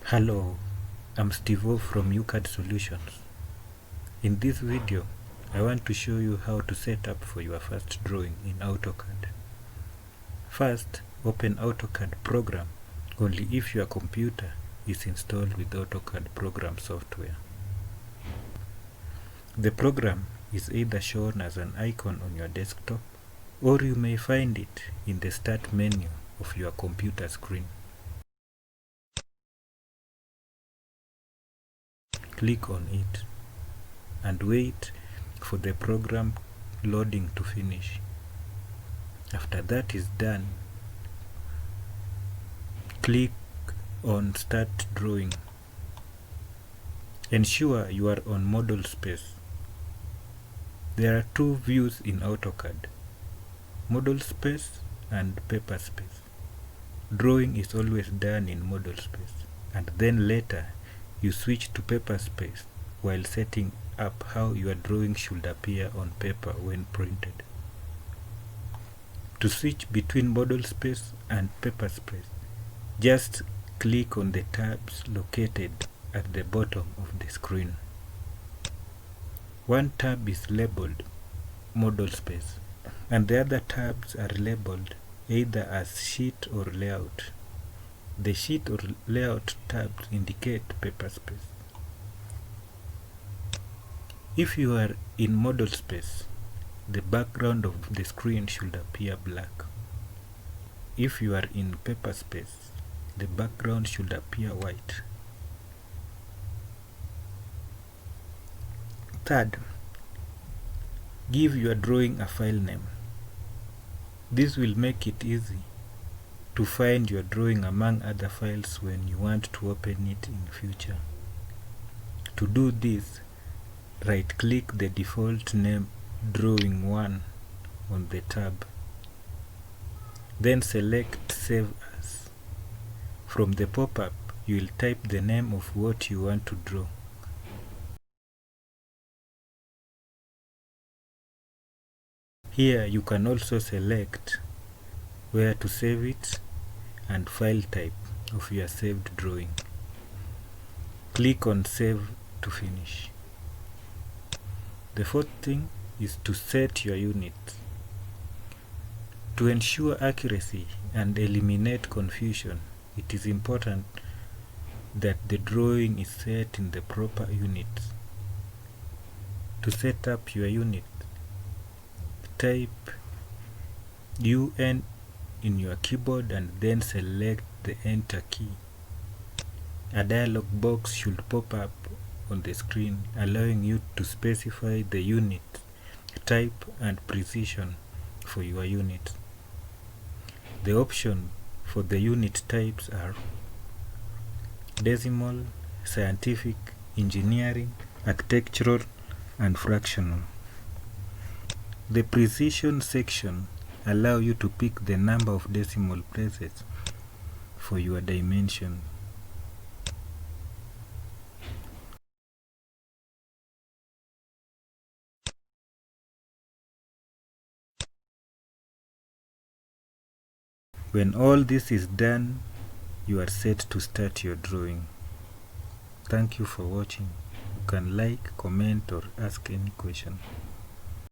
Hello, I'm Steve from Autocad Solutions. In this video, I want to show you how to set up for your first drawing in Autocad. First, open Autocad program only if your computer is installed with Autocad program software. The program is either shown as an icon on your desktop, or you may find it in the Start menu of your computer screen. Click on it and wait for the program loading to finish. After that is done, click on Start Drawing. Ensure you are on model space. There are two views in Autocad: model space and paper space. Drawing is always done in model space, and then later you switch to paper space while setting up how your drawing should appear on paper when printed. To switch between model space and paper space, just click on the tabs located at the bottom of the screen. One tab is labeled model space, and the other tabs are labeled either as sheet or layout. The sheet or layout tabs indicate paper space. If you are in model space, the background of the screen should appear black. If you are in paper space, the background should appear white. Third, give your drawing a file name. This will make it easy to find your drawing among other files when you want to open it in future. To do this, right-click the default name Drawing 1 on the tab. Then select Save As. From the pop-up, you will type the name of what you want to draw. Here you can also select where to save it and file type of your saved drawing. Click on Save to finish. The fourth thing is to set your units. To ensure accuracy and eliminate confusion, it is important that the drawing is set in the proper units. To set up your unit, type UN in your keyboard and then select the Enter key. A dialog box should pop up on the screen, allowing you to specify the unit, type and precision for your unit. The options for the unit types are decimal, scientific, engineering, architectural, and fractional. The precision section allows you to pick the number of decimal places for your dimension. When all this is done, you are set to start your drawing. Thank you for watching. You can like, comment, or ask any question.